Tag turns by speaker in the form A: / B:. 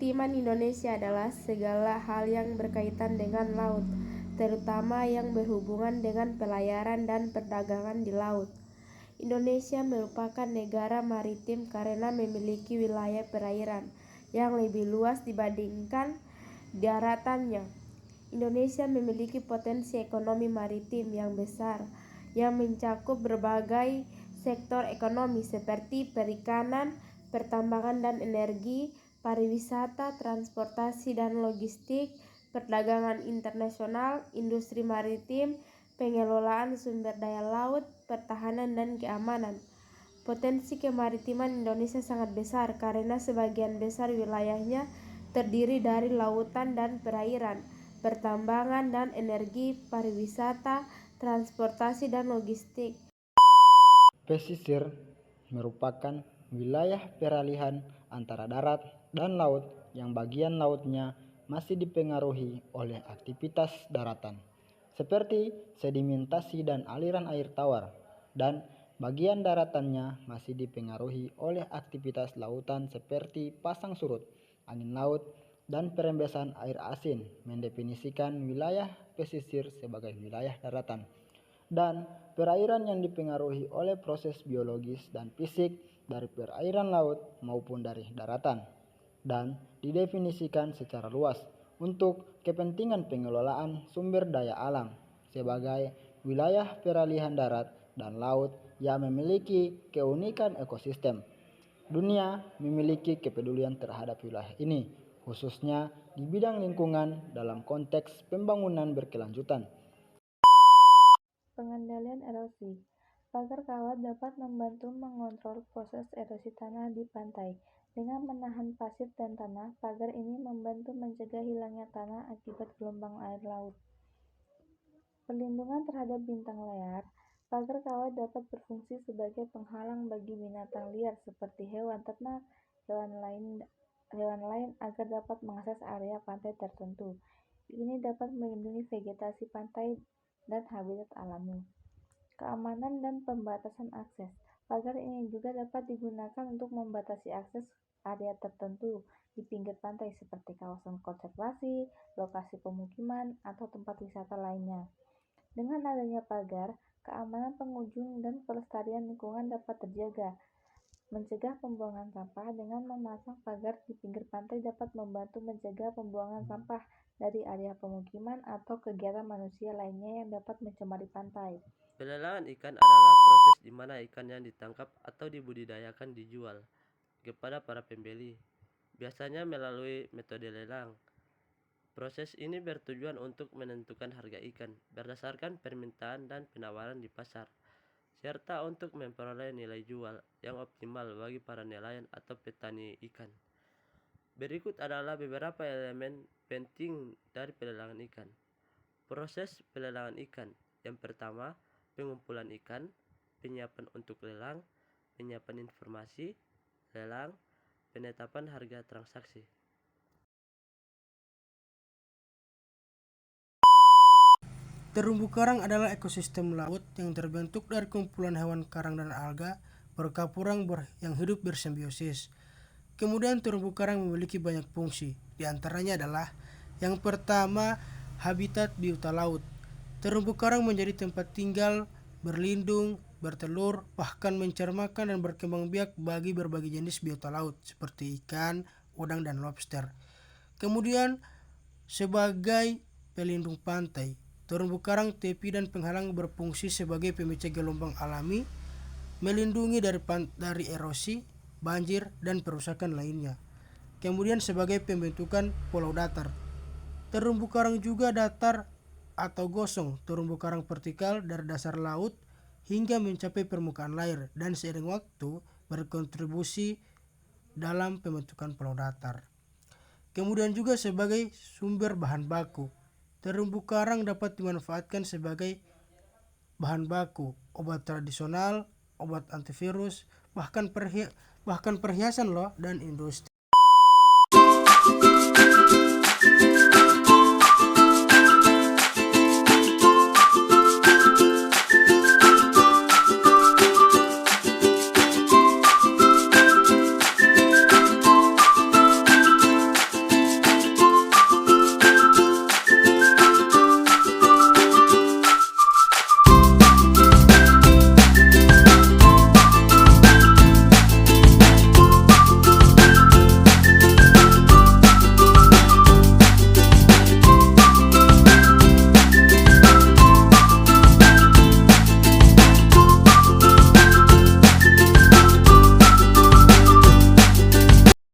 A: Kemaritiman Indonesia adalah segala hal yang berkaitan dengan laut, terutama yang berhubungan dengan pelayaran dan perdagangan di laut. Indonesia merupakan negara maritim karena memiliki wilayah perairan yang lebih luas dibandingkan daratannya. Indonesia memiliki potensi ekonomi maritim yang besar, yang mencakup berbagai sektor ekonomi seperti perikanan, pertambangan dan energi, pariwisata, transportasi dan logistik, perdagangan internasional, industri maritim, pengelolaan sumber daya laut, pertahanan dan keamanan. Potensi kemaritiman Indonesia sangat besar karena sebagian besar wilayahnya terdiri dari lautan dan perairan, pertambangan dan energi, pariwisata, transportasi dan logistik.
B: Pesisir merupakan wilayah peralihan antara darat dan laut yang bagian lautnya masih dipengaruhi oleh aktivitas daratan, seperti sedimentasi dan aliran air tawar, dan bagian daratannya masih dipengaruhi oleh aktivitas lautan seperti pasang surut, angin laut, dan perembesan air asin, mendefinisikan wilayah pesisir sebagai wilayah daratan dan perairan yang dipengaruhi oleh proses biologis dan fisik dari perairan laut maupun dari daratan, dan didefinisikan secara luas untuk kepentingan pengelolaan sumber daya alam sebagai wilayah peralihan darat dan laut yang memiliki keunikan ekosistem. Dunia memiliki kepedulian terhadap wilayah ini, khususnya di bidang lingkungan dalam konteks pembangunan berkelanjutan.
C: Pengendalian erosi. Pagar kawat dapat membantu mengontrol proses erosi tanah di pantai. Dengan menahan pasir dan tanah, pagar ini membantu mencegah hilangnya tanah akibat gelombang air laut. Perlindungan terhadap bintang layar. Pagar kawat dapat berfungsi sebagai penghalang bagi binatang liar seperti hewan ternak, hewan lain agar dapat mengakses area pantai tertentu. Ini dapat melindungi vegetasi pantai dan habitat alami. Keamanan dan pembatasan akses. Pagar ini juga dapat digunakan untuk membatasi akses area tertentu di pinggir pantai seperti kawasan konservasi, lokasi pemukiman, atau tempat wisata lainnya. Dengan adanya pagar, keamanan pengunjung dan pelestarian lingkungan dapat terjaga. Mencegah pembuangan sampah. Dengan memasang pagar di pinggir pantai dapat membantu mencegah pembuangan sampah dari area pemukiman atau kegiatan manusia lainnya yang dapat mencemari pantai.
D: Pelelangan ikan adalah proses di mana ikan yang ditangkap atau dibudidayakan dijual kepada para pembeli, biasanya melalui metode lelang. Proses ini bertujuan untuk menentukan harga ikan berdasarkan permintaan dan penawaran di pasar, serta untuk memperoleh nilai jual yang optimal bagi para nelayan atau petani ikan. Berikut adalah beberapa elemen penting dari pelelangan ikan. Proses pelelangan ikan. Yang pertama, pengumpulan ikan, penyiapan untuk lelang, penyiapan informasi, lelang, penetapan harga transaksi.
E: Terumbu karang adalah ekosistem laut yang terbentuk dari kumpulan hewan karang dan alga berkapurang yang hidup bersimbiosis. Kemudian terumbu karang memiliki banyak fungsi, di antaranya adalah yang pertama, habitat biota laut. Terumbu karang menjadi tempat tinggal, berlindung, bertelur, bahkan mencari makan dan berkembang biak bagi berbagai jenis biota laut seperti ikan, udang, dan lobster. Kemudian sebagai pelindung pantai, terumbu karang, tepi, dan penghalang berfungsi sebagai pemecah gelombang alami, melindungi dari erosi, banjir, dan perusakan lainnya. Kemudian sebagai pembentukan pulau datar. Terumbu karang juga datar atau gosong, terumbu karang vertikal dari dasar laut hingga mencapai permukaan air dan seiring waktu berkontribusi dalam pembentukan pulau datar. Kemudian juga sebagai sumber bahan baku. Terumbu karang dapat dimanfaatkan sebagai bahan baku obat tradisional, obat antivirus, bahkan perhiasan dan industri.